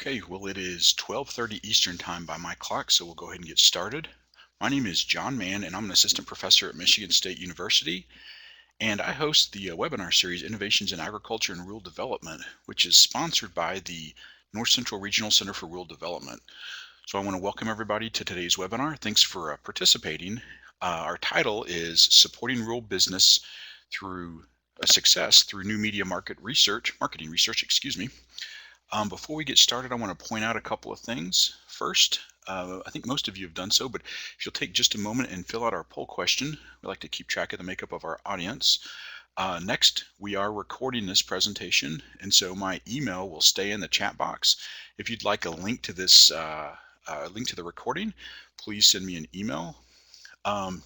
Okay, well, it is 12:30 Eastern Time by my clock, so we'll go ahead and get started. My name is John Mann, and I'm an assistant professor at Michigan State University, and I host the webinar series Innovations in Agriculture and Rural Development, which is sponsored by the North Central Regional Center for Rural Development. So I want to welcome everybody to today's webinar. Thanks for participating. Our title is Supporting Rural Business Through Success Through New Media Marketing Research, excuse me. Before we get started, I want to point out a couple of things. First, I think most of you have done so, but if you'll take just a moment and fill out our poll question, we like to keep track of the makeup of our audience. Next, we are recording this presentation, and so my email will stay in the chat box. If you'd like a link to this, link to the recording, please send me an email.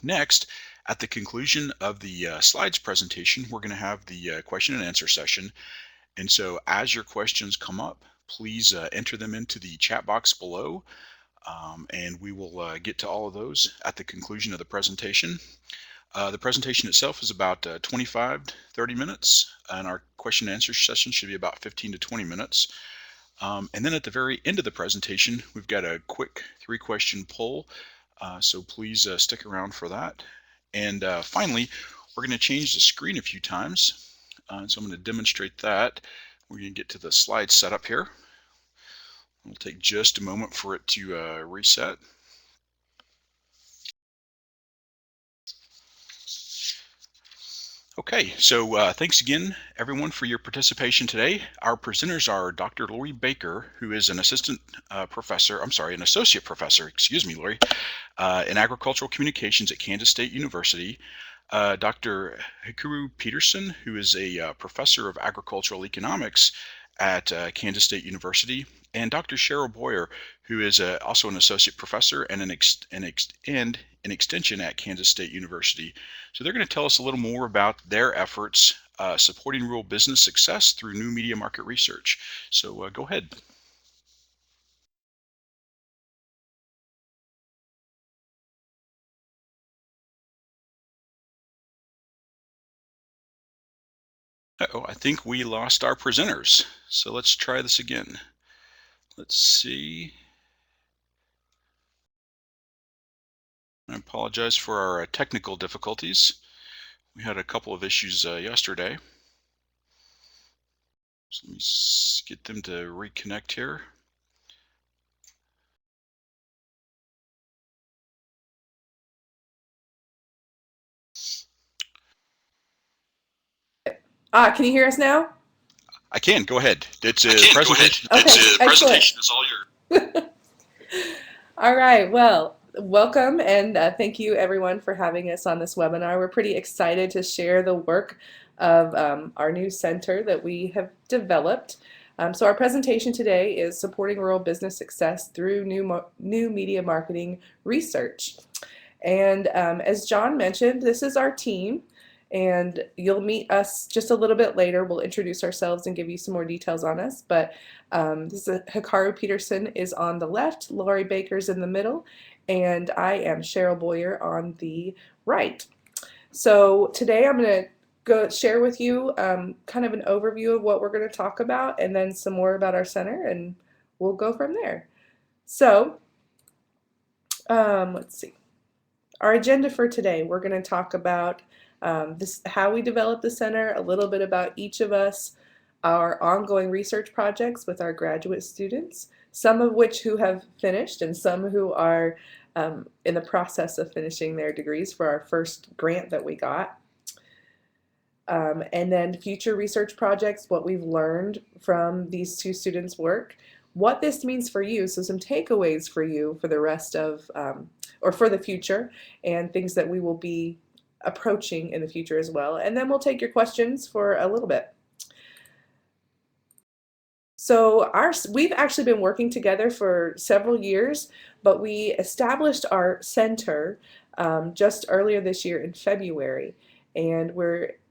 Next, at the conclusion of the slides presentation, we're going to have the question and answer session. And so as your questions come up, please enter them into the chat box below, and we will get to all of those at the conclusion of the presentation. The presentation itself is about 25 to 30 minutes, and our question and answer session should be about 15 to 20 minutes. And then at the very end of the presentation, we've got a quick 3-question poll, so please stick around for that. And finally, we're going to change the screen a few times. So I'm going to demonstrate that. We're going to get to the slide setup here. It'll take just a moment for it to reset. Okay, so thanks again, everyone, for your participation today. Our presenters are Dr. Lori Baker, who is an associate professor, excuse me, Lori, in agricultural communications at Kansas State University. Dr. Hikaru Peterson, who is a professor of agricultural economics at Kansas State University, and Dr. Cheryl Boyer, who is also an associate professor and an extension at Kansas State University. So they're going to tell us a little more about their efforts supporting rural business success through new media market research. So go ahead. Uh-oh, I think we lost our presenters. So let's try this again. Let's see. I apologize for our technical difficulties. We had a couple of issues yesterday. So let me get them to reconnect here. Can you hear us now? I can. Go ahead. It's a presentation. Okay, it's presentation is all yours. All right. Well, welcome and thank you everyone for having us on this webinar. We're pretty excited to share the work of our new center that we have developed. So our presentation today is supporting rural business success through new media marketing research. And as John mentioned, this is our team. And you'll meet us just a little bit later. We'll introduce ourselves and give you some more details on us. But this is Hikaru Peterson is on the left, Lori Baker's in the middle, and I am Cheryl Boyer on the right. So today I'm going to go share with you kind of an overview of what we're going to talk about and then some more about our center, and we'll go from there. So let's see. Our agenda for today, we're going to talk about how we develop the center, a little bit about each of us, our ongoing research projects with our graduate students, some of which who have finished and some who are in the process of finishing their degrees for our first grant that we got. And then future research projects, what we've learned from these two students' work, what this means for you, so some takeaways for you for the rest of, or for the future, and things that we will be approaching in the future as well. And then we'll take your questions for a little bit. So we've actually been working together for several years, but we established our center just earlier this year in February. And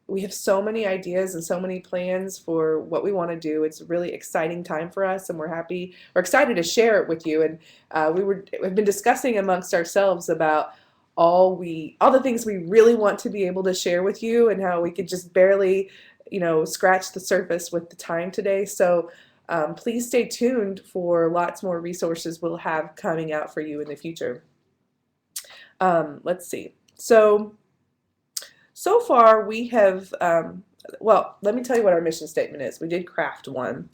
we have so many ideas and so many plans for what we want to do. It's a really exciting time for us, and we're excited to share it with you. And we've been discussing amongst ourselves about all the things we really want to be able to share with you, and how we could just barely, scratch the surface with the time today. So Please stay tuned for lots more resources we'll have coming out for you in the future. Let's see. So far we have, well, let me tell you what our mission statement is. We did craft one.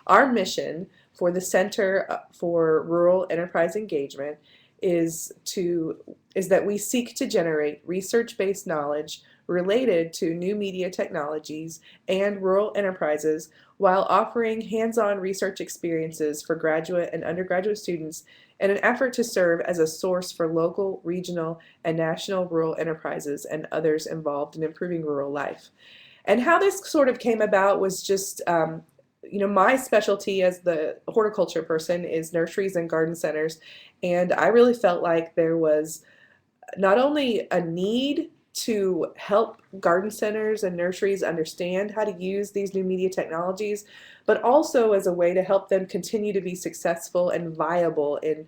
Our mission for the Center for Rural Enterprise Engagement is that we seek to generate research-based knowledge related to new media technologies and rural enterprises while offering hands-on research experiences for graduate and undergraduate students in an effort to serve as a source for local, regional, and national rural enterprises and others involved in improving rural life. And how this sort of came about was just, my specialty as the horticulture person is nurseries and garden centers. And I really felt like there was not only a need to help garden centers and nurseries understand how to use these new media technologies, but also as a way to help them continue to be successful and viable in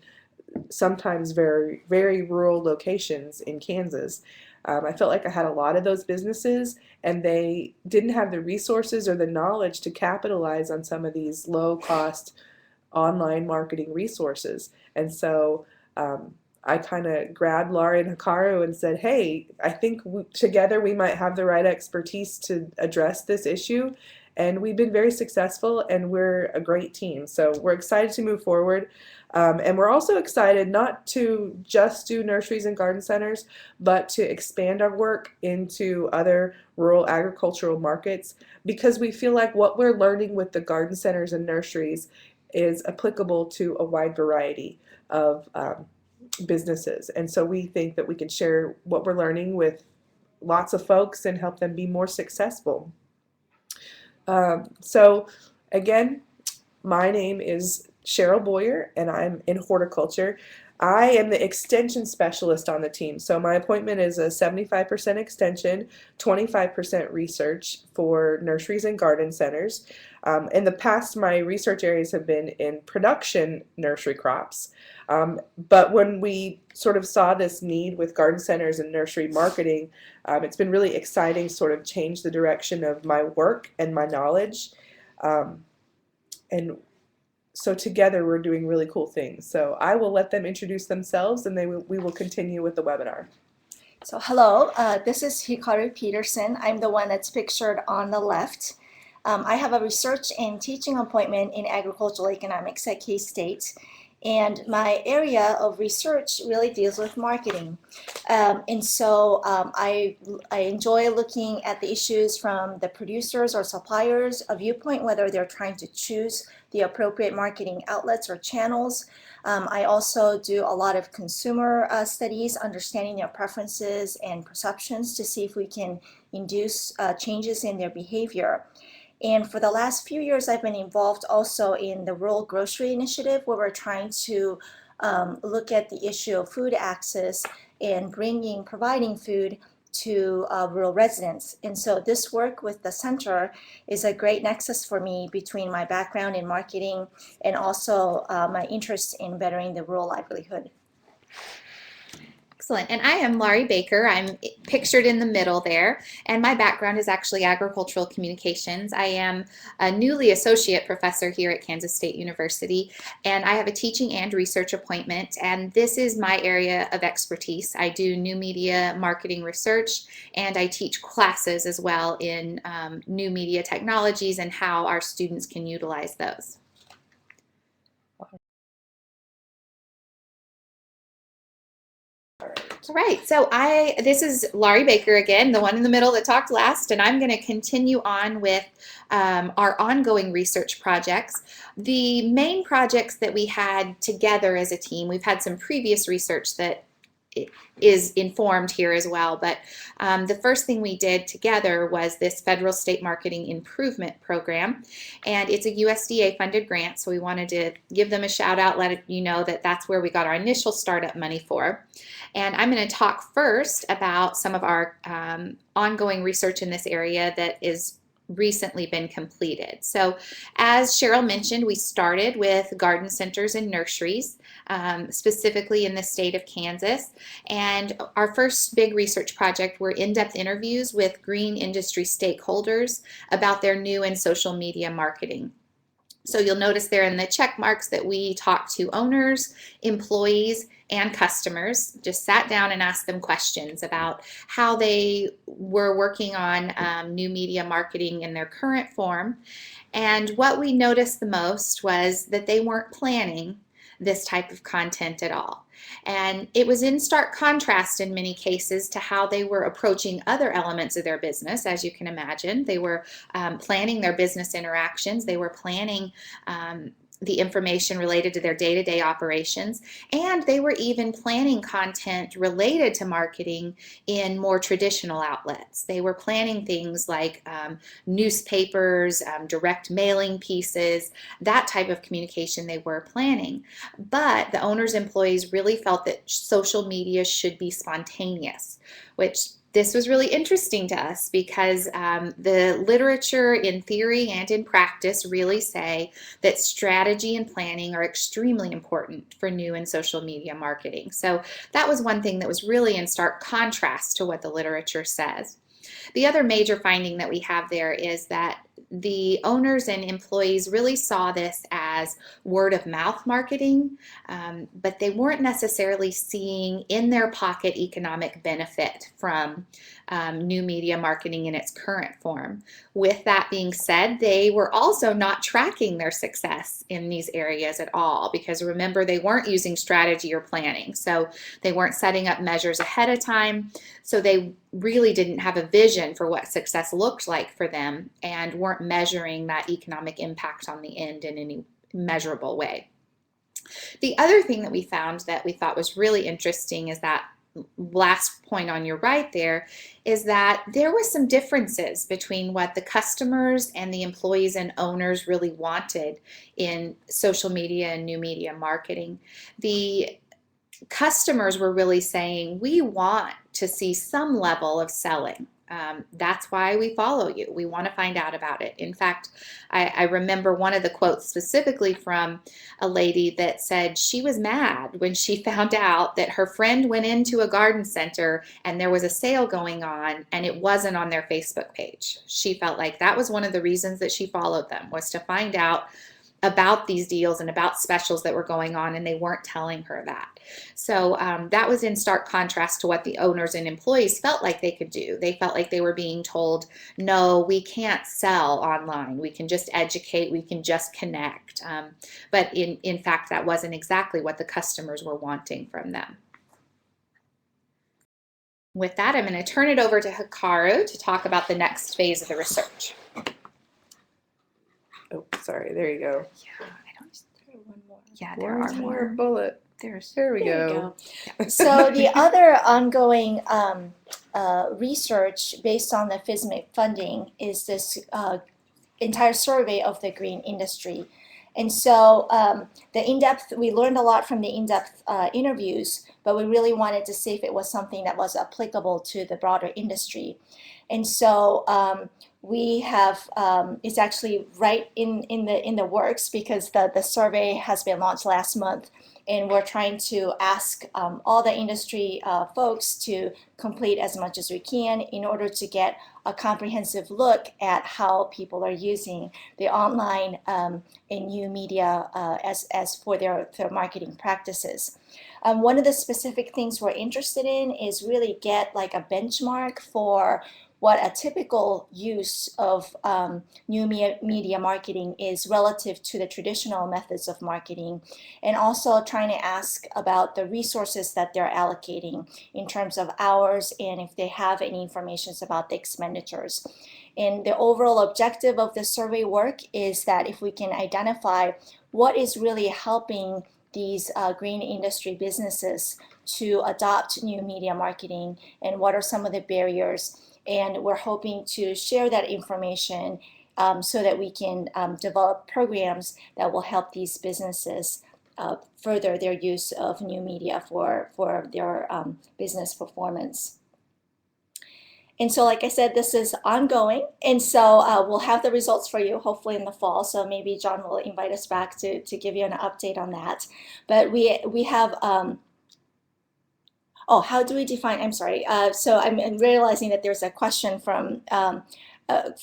sometimes very, very rural locations in Kansas. I felt like I had a lot of those businesses and they didn't have the resources or the knowledge to capitalize on some of these low cost online marketing resources. And so I kind of grabbed Laurie and Hikaru and said, hey, I think together we might have the right expertise to address this issue. And we've been very successful and we're a great team. So we're excited to move forward. And we're also excited not to just do nurseries and garden centers, but to expand our work into other rural agricultural markets because we feel like what we're learning with the garden centers and nurseries is applicable to a wide variety of businesses. And so we think that we can share what we're learning with lots of folks and help them be more successful. So again, my name is Cheryl Boyer and I'm in horticulture. I am the extension specialist on the team. So my appointment is a 75% extension, 25% research for nurseries and garden centers. In the past, my research areas have been in production nursery crops. But when we sort of saw this need with garden centers and nursery marketing, it's been really exciting to sort of change the direction of my work and my knowledge. And so together we're doing really cool things. So I will let them introduce themselves and we will continue with the webinar. So hello, this is Hikaru Peterson. I'm the one that's pictured on the left. I have a research and teaching appointment in agricultural economics at K-State. And my area of research really deals with marketing. And so I enjoy looking at the issues from the producers or suppliers, a viewpoint, whether they're trying to choose the appropriate marketing outlets or channels. I also do a lot of consumer studies, understanding their preferences and perceptions to see if we can induce changes in their behavior. And for the last few years, I've been involved also in the Rural Grocery Initiative, where we're trying to look at the issue of food access and providing food to rural residents. And so this work with the center is a great nexus for me between my background in marketing and also my interest in bettering the rural livelihood. Excellent. And I am Laurie Baker. I'm pictured in the middle there. And my background is actually agricultural communications. I am a newly associate professor here at Kansas State University, and I have a teaching and research appointment. And this is my area of expertise. I do new media marketing research, and I teach classes as well in new media technologies and how our students can utilize those. All right, so this is Laurie Baker again, the one in the middle that talked last, and I'm going to continue on with our ongoing research projects. The main projects that we had together as a team, we've had some previous research that is informed here as well, but the first thing we did together was this Federal State Marketing Improvement Program, and it's a USDA funded grant, so we wanted to give them a shout out, let you know that that's where we got our initial startup money for. And I'm going to talk first about some of our ongoing research in this area that is recently been completed. So as Cheryl mentioned, we started with garden centers and nurseries, specifically in the state of Kansas. And our first big research project were in-depth interviews with green industry stakeholders about their new and social media marketing. So you'll notice there in the check marks that we talked to owners, employees, and customers, just sat down and asked them questions about how they were working on new media marketing in their current form. And what we noticed the most was that they weren't planning this type of content at all. And it was in stark contrast in many cases to how they were approaching other elements of their business. As you can imagine, they were planning their business interactions, they were planning the information related to their day-to-day operations, and they were even planning content related to marketing in more traditional outlets. They were planning things like newspapers, direct mailing pieces, that type of communication they were planning. But the owners' employees really felt that social media should be spontaneous, which this was really interesting to us because the literature in theory and in practice really say that strategy and planning are extremely important for new and social media marketing. So that was one thing that was really in stark contrast to what the literature says. The other major finding that we have there is that the owners and employees really saw this as word of mouth marketing, but they weren't necessarily seeing in their pocket economic benefit from new media marketing in its current form. With that being said, they were also not tracking their success in these areas at all, because remember, they weren't using strategy or planning. So they weren't setting up measures ahead of time. So they really didn't have a vision for what success looked like for them and weren't measuring that economic impact on the end in any measurable way. The other thing that we found that we thought was really interesting is that last point on your right there is that there was some differences between what the customers and the employees and owners really wanted in social media and new media marketing. The customers were really saying, we want to see some level of selling. That's why we follow you. We want to find out about it. In fact, I remember one of the quotes specifically from a lady that said she was mad when she found out that her friend went into a garden center and there was a sale going on and it wasn't on their Facebook page. She felt like that was one of the reasons that she followed them, was to find out about these deals and about specials that were going on, and they weren't telling her that. So that was in stark contrast to what the owners and employees felt like they could do. They felt like they were being told, no, we can't sell online. We can just educate, we can just connect. But in fact, that wasn't exactly what the customers were wanting from them. With that, I'm going to turn it over to Hikaru to talk about the next phase of the research. Oh, sorry. There you go. Yeah, I don't. One more. Yeah, there are more. Bullet. There we go. So the other ongoing research based on the FISMIC funding is this entire survey of the green industry. And so we learned a lot from the in-depth interviews, but we really wanted to see if it was something that was applicable to the broader industry. And so we have, it's actually right in the works, because the survey has been launched last month, and we're trying to ask all the industry folks to complete as much as we can in order to get a comprehensive look at how people are using the online and new media as for their marketing practices. One of the specific things we're interested in is really get like a benchmark for what a typical use of new media marketing is relative to the traditional methods of marketing, and also trying to ask about the resources that they're allocating in terms of hours, and if they have any information about the expenditures. And the overall objective of the survey work is that if we can identify what is really helping these green industry businesses to adopt new media marketing, and what are some of the barriers. And we're hoping to share that information so that we can develop programs that will help these businesses further their use of new media for their business performance. And so, like I said, this is ongoing. And so we'll have the results for you hopefully in the fall. So maybe John will invite us back to give you an update on that. But we have oh, how do we define, I'm sorry. So I'm realizing that there's a question from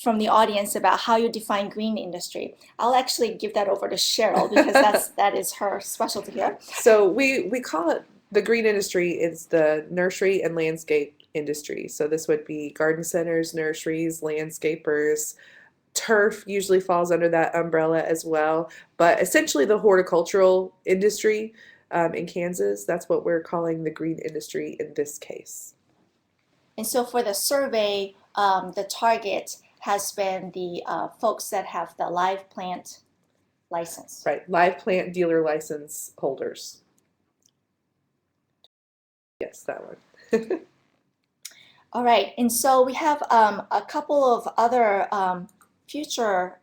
from the audience about how you define green industry. I'll actually give that over to Cheryl because that is her specialty here. So we call it, the green industry is the nursery and landscape industry. So this would be garden centers, nurseries, landscapers. Turf usually falls under that umbrella as well. But essentially the horticultural industry in Kansas, that's what we're calling the green industry in this case. And so for the survey, the target has been the folks that have the live plant license. Right, live plant dealer license holders. Yes, that one. All right, and so we have a couple of other future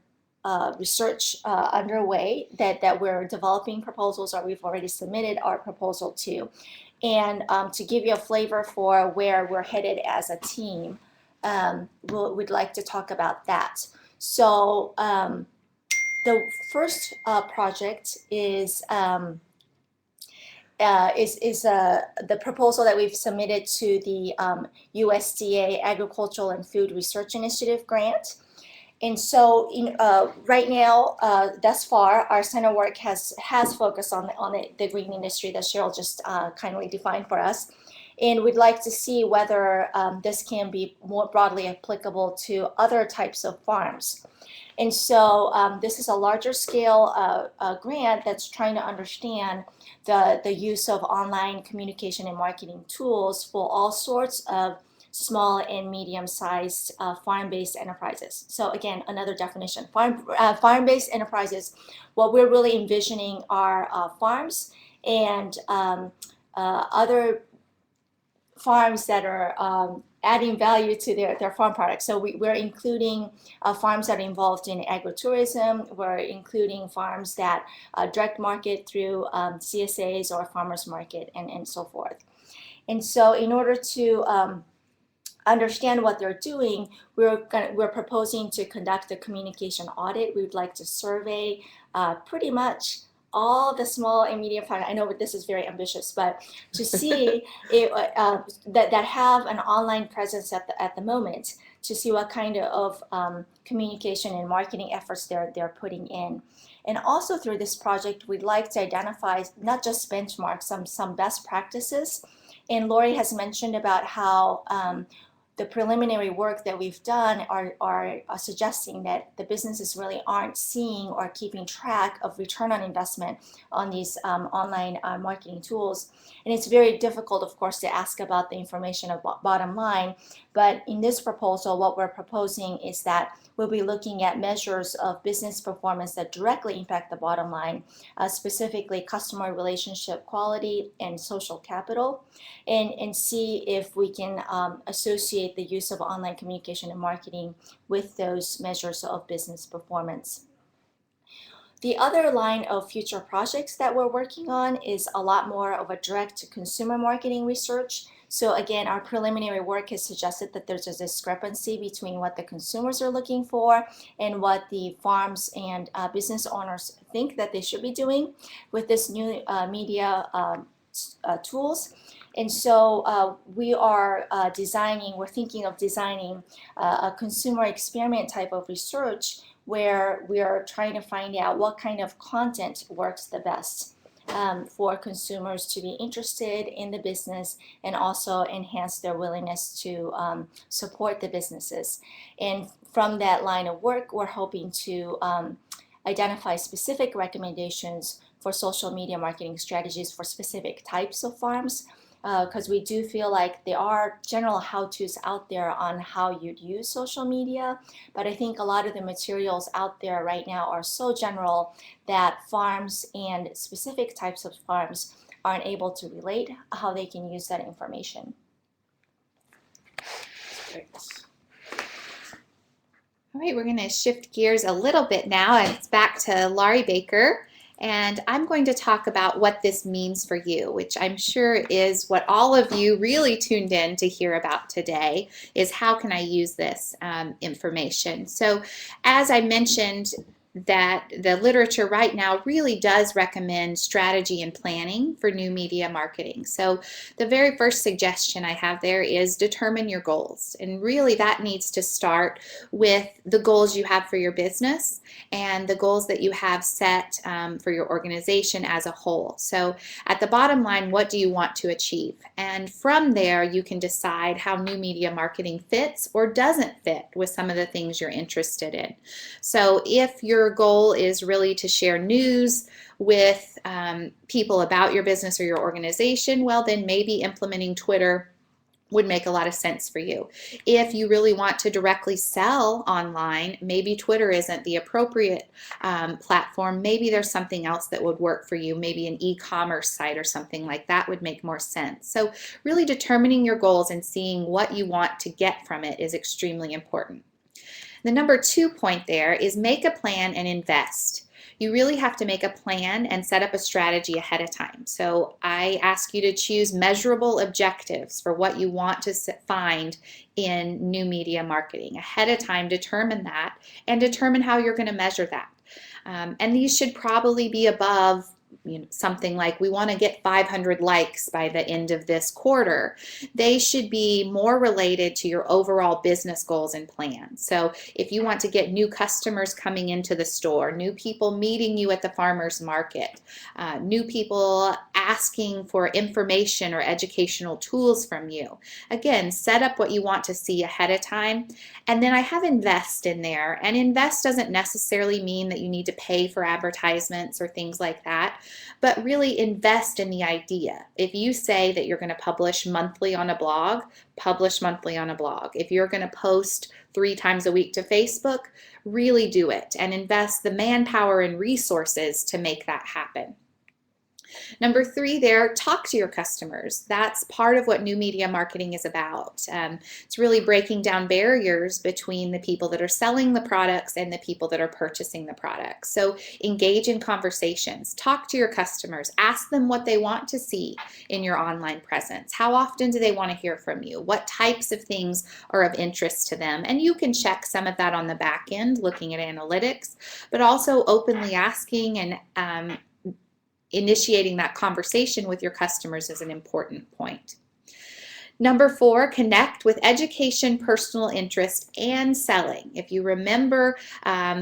research underway that we're developing proposals, or we've already submitted our proposal to. And to give you a flavor for where we're headed as a team, we'd like to talk about that. So the first project is the proposal that we've submitted to the USDA Agricultural and Food Research Initiative grant. And so right now, thus far, our center work has focused on the green industry that Cheryl just kindly defined for us. And we'd like to see whether this can be more broadly applicable to other types of farms. And so this is a larger scale grant that's trying to understand the use of online communication and marketing tools for all sorts of small and medium-sized farm-based enterprises. So again, another definition, farm-based enterprises. What we're really envisioning are farms and other farms that are adding value to their farm products. So we're including farms that are involved in agritourism. We're including farms that direct market through CSAs or farmers market and so forth. And so in order to understand what they're doing, we're proposing to conduct a communication audit. We would like to survey pretty much all the small and medium farmers. I know this is very ambitious, but to see that have an online presence at the moment, to see what kind of communication and marketing efforts they're putting in. And also through this project, we'd like to identify not just benchmarks, some best practices. And Lori has mentioned about how the preliminary work that we've done are suggesting that the businesses really aren't seeing or keeping track of return on investment on these online marketing tools. And it's very difficult, of course, to ask about the information of bottom line. But in this proposal, what we're proposing is that we'll be looking at measures of business performance that directly impact the bottom line, specifically customer relationship quality and social capital, and see if we can associate the use of online communication and marketing with those measures of business performance. The other line of future projects that we're working on is a lot more of a direct-to-consumer marketing research. So again, our preliminary work has suggested that there's a discrepancy between what the consumers are looking for and what the farms and business owners think that they should be doing with this new media tools. And so we're thinking of designing a consumer experiment type of research where we are trying to find out what kind of content works the best for consumers to be interested in the business and also enhance their willingness to support the businesses. And from that line of work, we're hoping to identify specific recommendations for social media marketing strategies for specific types of farms, because we do feel like there are general how-tos out there on how you'd use social media, but I think a lot of the materials out there right now are so general that farms and specific types of farms aren't able to relate how they can use that information. All right, we're going to shift gears a little bit now, and it's back to Laurie Baker. And I'm going to talk about what this means for you, which I'm sure is what all of you really tuned in to hear about today, is how can I use this information. So as I mentioned, that the literature right now really does recommend strategy and planning for new media marketing. So the very first suggestion I have there is determine your goals. And really that needs to start with the goals you have for your business and the goals that you have set for your organization as a whole. So at the bottom line, what do you want to achieve? And from there, you can decide how new media marketing fits or doesn't fit with some of the things you're interested in. So if your goal is really to share news with people about your business or your organization, well, then maybe implementing Twitter would make a lot of sense for you. If you really want to directly sell online, maybe Twitter isn't the appropriate platform. Maybe there's something else that would work for you. Maybe an e-commerce site or something like that would make more sense. So really determining your goals and seeing what you want to get from it is extremely important. The number 2 point there is make a plan and invest. You really have to make a plan and set up a strategy ahead of time. So I ask you to choose measurable objectives for what you want to find in new media marketing. Ahead of time, determine that and determine how you're going to measure that. And these should probably be above something like we want to get 500 likes by the end of this quarter. They should be more related to your overall business goals and plans. So if you want to get new customers coming into the store, new people meeting you at the farmer's market, new people asking for information or educational tools from you, again, set up what you want to see ahead of time. And then I have invest in there. And invest doesn't necessarily mean that you need to pay for advertisements or things like that, but really invest in the idea. If you say that you're going to publish monthly on a blog, publish monthly on a blog. If you're going to post 3 times a week to Facebook, really do it and invest the manpower and resources to make that happen. Number 3 there, talk to your customers. That's part of what new media marketing is about. It's really breaking down barriers between the people that are selling the products and the people that are purchasing the products. So engage in conversations, talk to your customers, ask them what they want to see in your online presence. How often do they want to hear from you? What types of things are of interest to them? And you can check some of that on the back end, looking at analytics, but also openly asking and initiating that conversation with your customers is an important point. Number 4, connect with education, personal interest, and selling. If you remember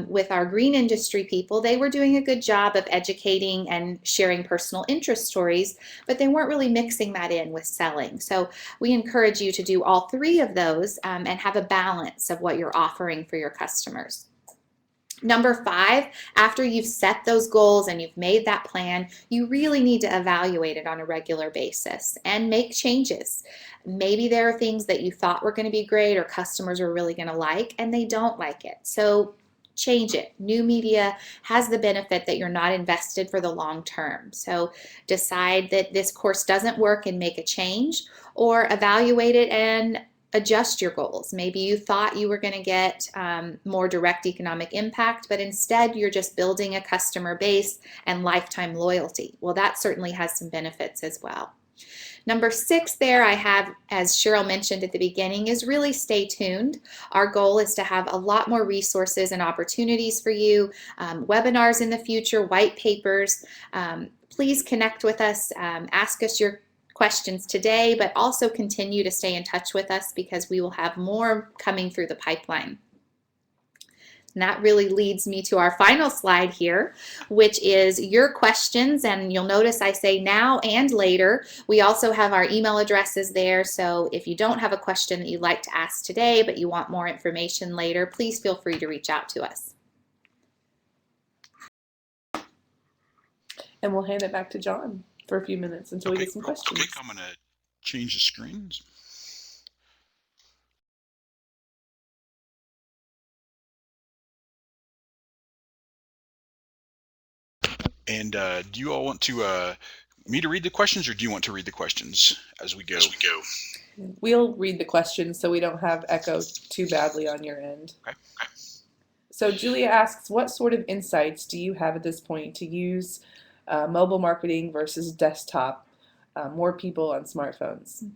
with our green industry people, they were doing a good job of educating and sharing personal interest stories, but they weren't really mixing that in with selling. So we encourage you to do all 3 of those and have a balance of what you're offering for your customers. Number 5, after you've set those goals and you've made that plan, you really need to evaluate it on a regular basis and make changes. Maybe there are things that you thought were going to be great or customers are really going to like and they don't like it. So change it. New media has the benefit that you're not invested for the long term. So decide that this course doesn't work and make a change, or evaluate it and adjust your goals. Maybe you thought you were going to get more direct economic impact, but instead you're just building a customer base and lifetime loyalty. Well, that certainly has some benefits as well. Number 6 there I have, as Cheryl mentioned at the beginning, is really stay tuned. Our goal is to have a lot more resources and opportunities for you, webinars in the future, white papers. Please connect with us, ask us your questions today, but also continue to stay in touch with us because we will have more coming through the pipeline. And that really leads me to our final slide here, which is your questions. And you'll notice I say now and later. We also have our email addresses there. So if you don't have a question that you'd like to ask today, but you want more information later, please feel free to reach out to us. And we'll hand it back to John for a few minutes until we get some questions. Okay, I'm going to change the screens. And do you all want to me to read the questions, or do you want to read the questions as we go? We'll read the questions so we don't have echo too badly on your end. Okay. So Julia asks, what sort of insights do you have at this point to use mobile marketing versus desktop, more people on smartphones?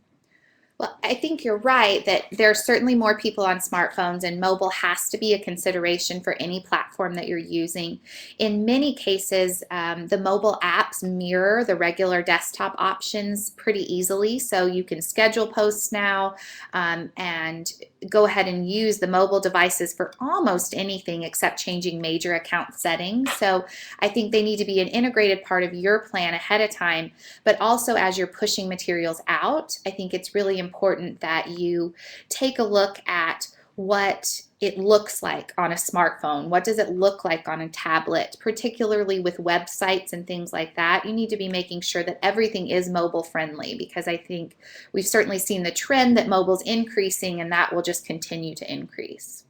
Well, I think you're right that there are certainly more people on smartphones, and mobile has to be a consideration for any platform that you're using. In many cases, the mobile apps mirror the regular desktop options pretty easily, so you can schedule posts now and go ahead and use the mobile devices for almost anything except changing major account settings. So I think they need to be an integrated part of your plan ahead of time, but also as you're pushing materials out, I think it's really important that you take a look at what it looks like on a smartphone. What does it look like on a tablet, particularly with websites and things like that? You need to be making sure that everything is mobile friendly, because I think we've certainly seen the trend that mobile's increasing, and that will just continue to increase.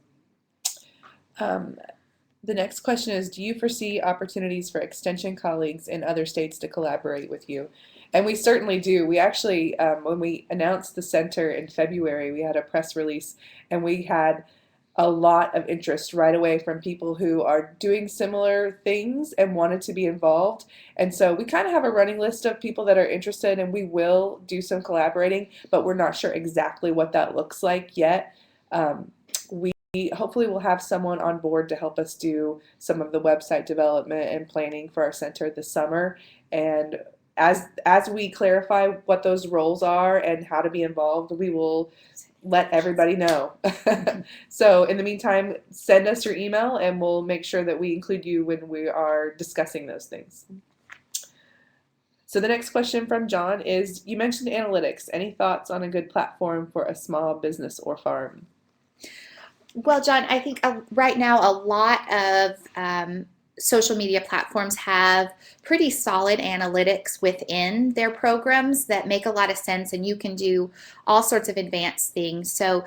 The next question is, do you foresee opportunities for extension colleagues in other states to collaborate with you? And we certainly do. We actually, when we announced the center in February, we had a press release, and we had a lot of interest right away from people who are doing similar things and wanted to be involved. And so we kind of have a running list of people that are interested, and we will do some collaborating, but we're not sure exactly what that looks like yet. We hopefully will have someone on board to help us do some of the website development and planning for our center this summer. And as we clarify what those roles are and how to be involved, we will let everybody know. So in the meantime, send us your email and we'll make sure that we include you when we are discussing those things. So the next question from John is, you mentioned analytics. Any thoughts on a good platform for a small business or farm? Well, John, I think right now a lot of social media platforms have pretty solid analytics within their programs that make a lot of sense, and you can do all sorts of advanced things. So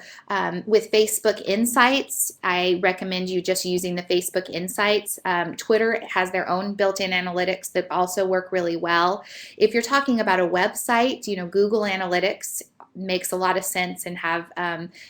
with Facebook Insights, I recommend you just using the Facebook Insights. Twitter has their own built-in analytics that also work really well. If you're talking about a website, Google Analytics makes a lot of sense and have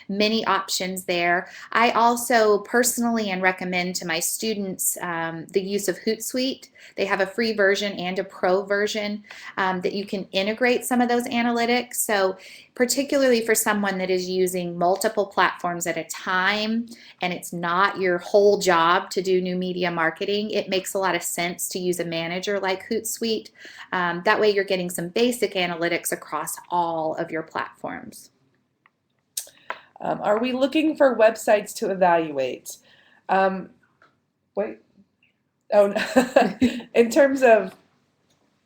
many options there. I also personally and recommend to my students the use of Hootsuite. They have a free version and a pro version that you can integrate some of those analytics. So particularly for someone that is using multiple platforms at a time and it's not your whole job to do new media marketing, it makes a lot of sense to use a manager like Hootsuite. That way you're getting some basic analytics across all of your platforms. Are we looking for websites to evaluate? In terms of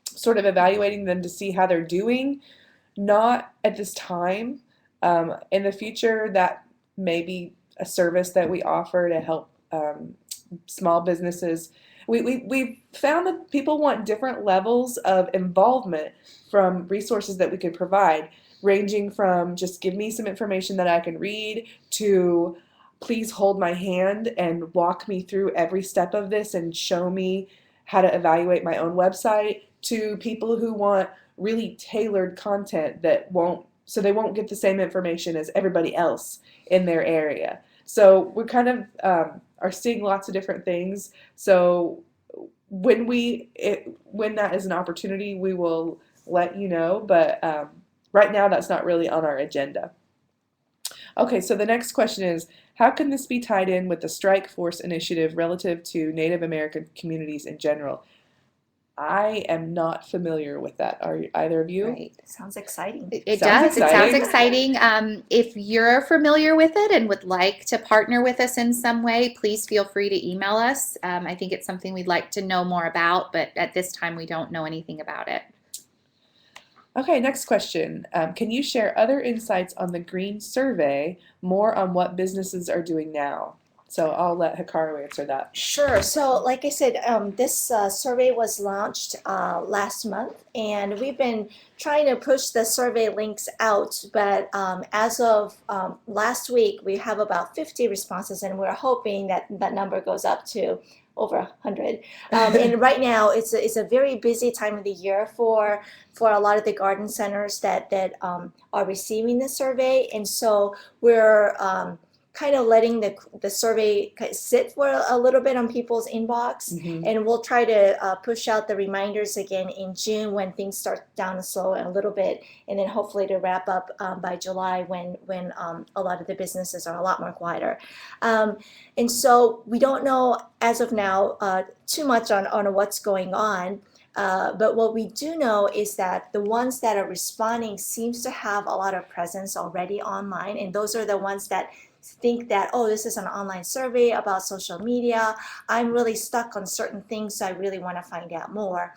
sort of evaluating them to see how they're doing, not at this time. In the future, that may be a service that we offer to help small businesses. We found that people want different levels of involvement from resources that we can provide, ranging from just give me some information that I can read to please hold my hand and walk me through every step of this and show me how to evaluate my own website, to people who want really tailored content that so they won't get the same information as everybody else in their area. So we're kind of are seeing lots of different things. So when that is an opportunity, we will let you know. But right now, that's not really on our agenda. Okay, so the next question is, how can this be tied in with the Strike Force initiative relative to Native American communities in general? I am not familiar with that. Are either of you? Right. Sounds exciting. It does. It sounds exciting. If you're familiar with it and would like to partner with us in some way, please feel free to email us. I think it's something we'd like to know more about, but at this time we don't know anything about it. Okay, next question. Can you share other insights on the Green Survey, more on what businesses are doing now? So I'll let Hikaru answer that. Sure. So like I said, this survey was launched last month, and we've been trying to push the survey links out, but as of last week, we have about 50 responses, and we're hoping that that number goes up to over 100. And right now, it's a very busy time of the year for a lot of the garden centers that are receiving the survey, and so we're kind of letting the survey sit for a little bit on people's inbox, and we'll try to push out the reminders again in June when things start down to slow a little bit, and then hopefully to wrap up by July when a lot of the businesses are a lot more quieter. And so we don't know as of now too much on what's going on. But what we do know is that the ones that are responding seems to have a lot of presence already online, and those are the ones that think that, oh, this is an online survey about social media. I'm really stuck on certain things, so I really want to find out more.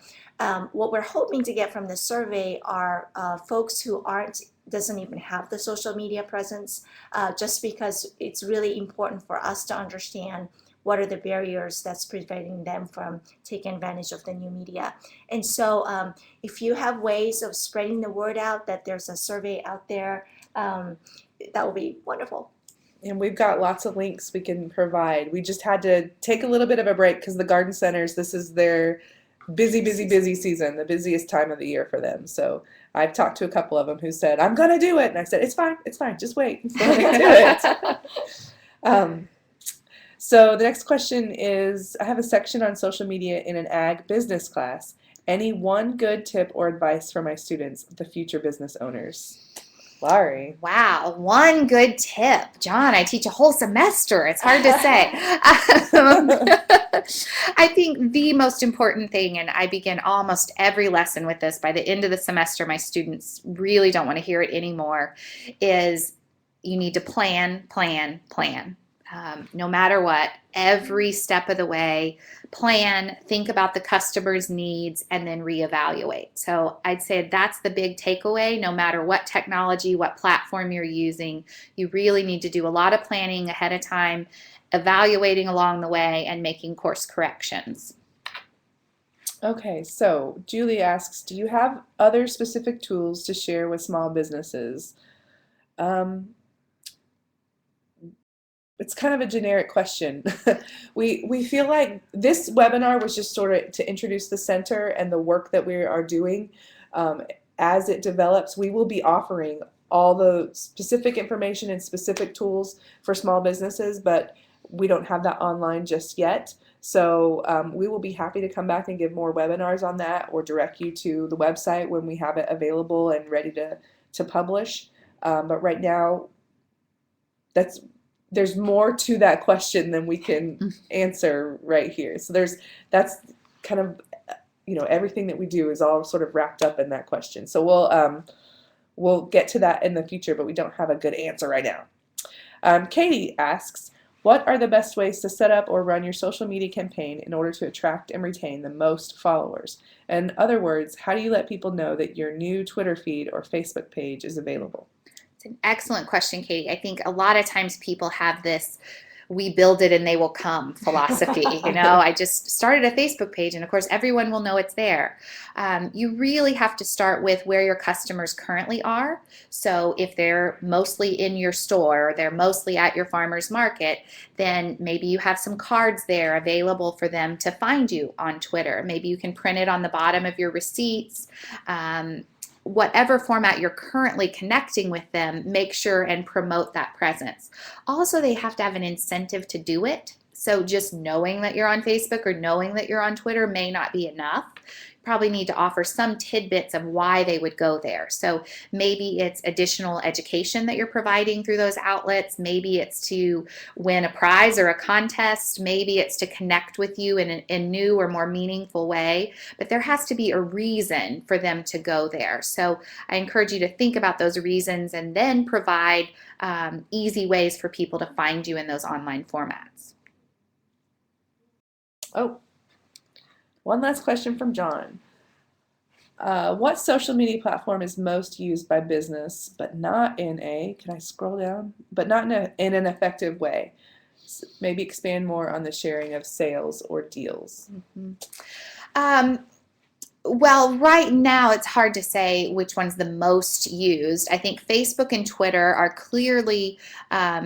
What we're hoping to get from the survey are folks who doesn't even have the social media presence, just because it's really important for us to understand what are the barriers that's preventing them from taking advantage of the new media. And so if you have ways of spreading the word out that there's a survey out there, that will be wonderful. And we've got lots of links we can provide. We just had to take a little bit of a break because the garden centers, this is their busy season, the busiest time of the year for them. So I've talked to a couple of them who said, I'm going to do it. And I said, it's fine, just wait. Do it. So the next question is, I have a section on social media in an ag business class. Any one good tip or advice for my students, the future business owners? Laurie. Wow, one good tip. John, I teach a whole semester. It's hard to say. I think the most important thing, and I begin almost every lesson with this, by the end of the semester, my students really don't want to hear it anymore, is you need to plan. No matter what, every step of the way, plan, think about the customer's needs, and then reevaluate. So I'd say that's the big takeaway. No matter what technology, what platform you're using, you really need to do a lot of planning ahead of time, evaluating along the way, and making course corrections. Okay, so Julie asks, do you have other specific tools to share with small businesses? It's kind of a generic question. We feel like this webinar was just sort of to introduce the center and the work that we are doing. As it develops, we will be offering all the specific information and specific tools for small businesses, but we don't have that online just yet. So we will be happy to come back and give more webinars on that, or direct you to the website when we have it available and ready to publish. But right now, there's more to that question than we can answer right here. So that's kind of, everything that we do is all sort of wrapped up in that question. So we'll get to that in the future, but we don't have a good answer right now. Katie asks, what are the best ways to set up or run your social media campaign in order to attract and retain the most followers? In other words, how do you let people know that your new Twitter feed or Facebook page is available? It's an excellent question, Katie. I think a lot of times people have this we build it and they will come philosophy. I just started a Facebook page and of course everyone will know it's there. You really have to start with where your customers currently are. So if they're mostly in your store or they're mostly at your farmer's market, then maybe you have some cards there available for them to find you on Twitter. Maybe you can print it on the bottom of your receipts. Whatever format you're currently connecting with them, make sure and promote that presence. Also, they have to have an incentive to do it. So just knowing that you're on Facebook or knowing that you're on Twitter may not be enough. You probably need to offer some tidbits of why they would go there. So maybe it's additional education that you're providing through those outlets. Maybe it's to win a prize or a contest. Maybe it's to connect with you in a new or more meaningful way. But there has to be a reason for them to go there. So I encourage you to think about those reasons and then provide easy ways for people to find you in those online formats. Oh, one last question from John. What social media platform is most used by business, but not in can I scroll down? But not in an effective way? So maybe expand more on the sharing of sales or deals. Mm-hmm. Well, right now it's hard to say which one's the most used. I think Facebook and Twitter are clearly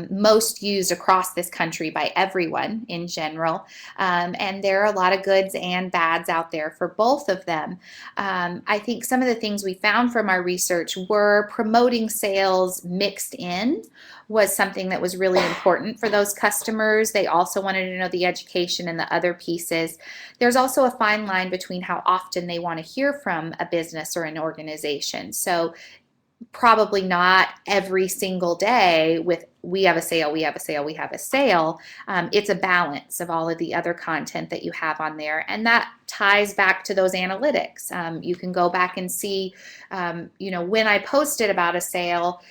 most used across this country by everyone in general. And there are a lot of goods and bads out there for both of them. I think some of the things we found from our research were promoting sales mixed in was something that was really important for those customers. They also wanted to know the education and the other pieces. There's also a fine line between how often they want to hear from a business or an organization. So probably not every single day with we have a sale, we have a sale, we have a sale. It's a balance of all of the other content that you have on there. And that ties back to those analytics. You can go back and see, when I posted about a sale,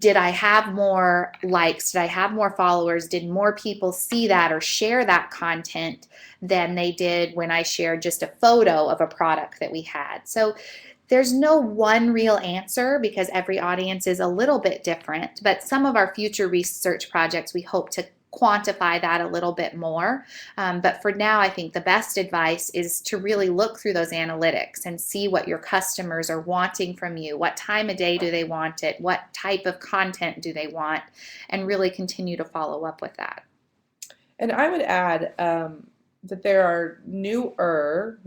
did I have more likes? Did I have more followers? Did more people see that or share that content than they did when I shared just a photo of a product that we had? So there's no one real answer because every audience is a little bit different, but some of our future research projects, we hope to quantify that a little bit more. But for now, I think the best advice is to really look through those analytics and see what your customers are wanting from you. What time of day do they want it? What type of content do they want? And really continue to follow up with that. And I would add that there are newer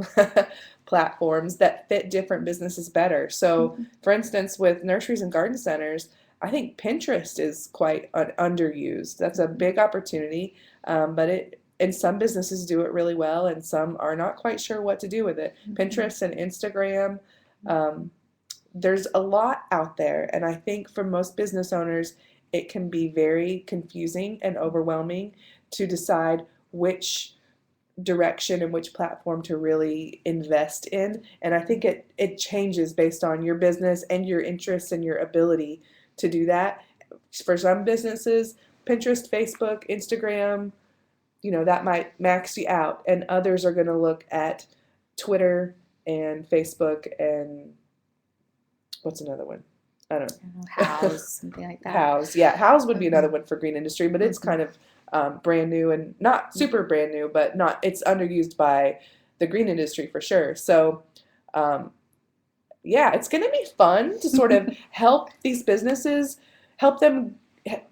platforms that fit different businesses better. So, for instance, with nurseries and garden centers, I think Pinterest is quite underused. That's a big opportunity, and some businesses do it really well, and some are not quite sure what to do with it. Pinterest and Instagram, there's a lot out there, and I think for most business owners, it can be very confusing and overwhelming to decide which direction and which platform to really invest in. And I think it changes based on your business and your interests and your ability to do that. For some businesses, Pinterest, Facebook, Instagram, that might max you out. And others are going to look at Twitter and Facebook and what's another one? I don't know. House, something like that. House, yeah. House would be another one for green industry, but it's kind of brand new and not super brand new, but it's underused by the green industry for sure. So, it's going to be fun to sort of help these businesses, help them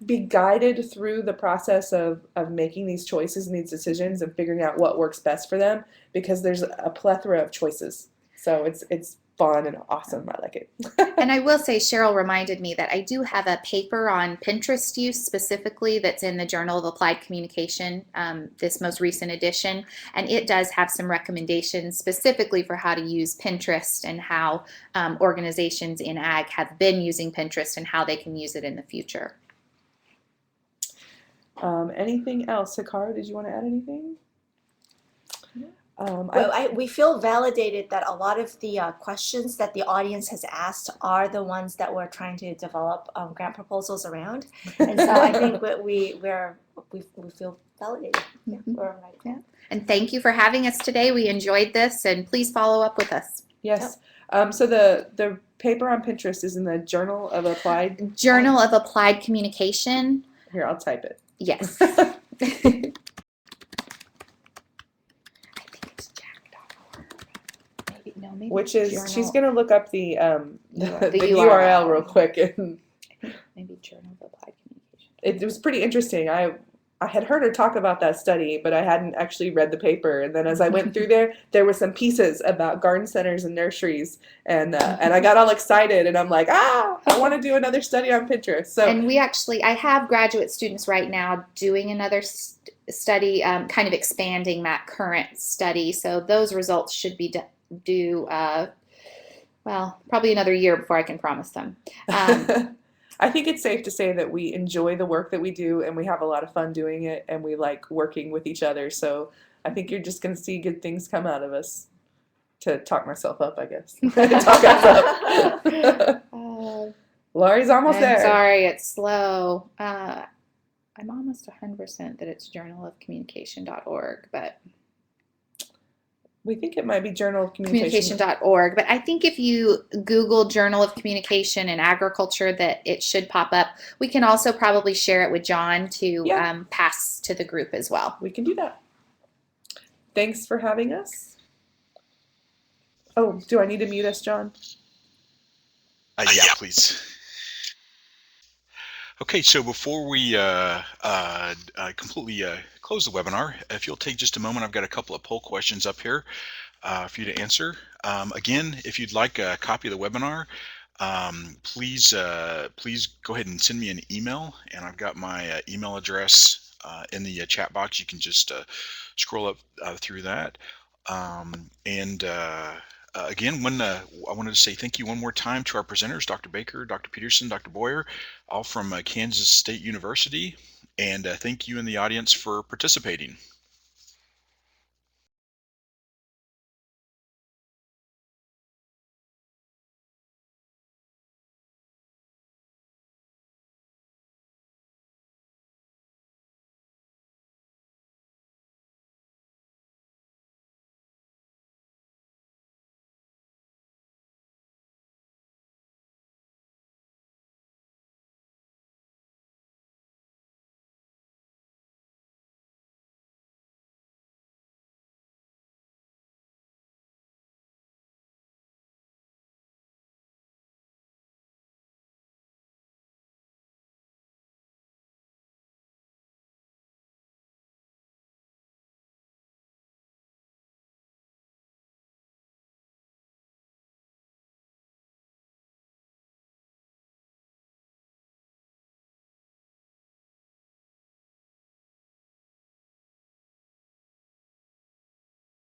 be guided through the process of making these choices and these decisions and figuring out what works best for them, because there's a plethora of choices. So it's fun and awesome. I like it. And I will say, Cheryl reminded me that I do have a paper on Pinterest use specifically that's in the Journal of Applied Communication, this most recent edition, and it does have some recommendations specifically for how to use Pinterest and how organizations in ag have been using Pinterest and how they can use it in the future. Anything else? Hikaru, did you want to add anything? We feel validated that a lot of the questions that the audience has asked are the ones that we're trying to develop grant proposals around, and so I think we feel validated. We're right. Yeah. And thank you for having us today. We enjoyed this, and please follow up with us. Yes. So the paper on Pinterest is in the Journal of Applied Communication. Here, I'll type it. Yes. Maybe which is Journal. She's going to look up the URL real quick. And maybe Journal of Applied Communication. It was pretty interesting. I had heard her talk about that study, but I hadn't actually read the paper. And then as I went through there were some pieces about garden centers and nurseries, and I got all excited, and I'm like, I want to do another study on Pinterest. So, and I have graduate students right now doing another study, kind of expanding that current study. So those results should be due, probably another year before I can promise them. I think it's safe to say that we enjoy the work that we do, and we have a lot of fun doing it, and we like working with each other. So I think you're just going to see good things come out of us. To talk myself up, I guess. Talk us up. Laurie's almost there. Sorry, it's slow. I'm almost 100% that it's journalofcommunication.org, but we think it might be Journal of Communication. Communication.org, but I think if you Google Journal of Communication and Agriculture, that it should pop up. We can also probably share it with John to pass to the group as well. We can do that. Thanks for having us. Oh, do I need to mute us, John? Yeah, please. Okay, so before we completely close the webinar, if you'll take just a moment, I've got a couple of poll questions up here for you to answer. Again, if you'd like a copy of the webinar, please go ahead and send me an email, and I've got my email address in the chat box. You can just scroll up through that. And again, I wanted to say thank you one more time to our presenters, Dr. Baker, Dr. Peterson, Dr. Boyer, all from Kansas State University. And thank you in the audience for participating.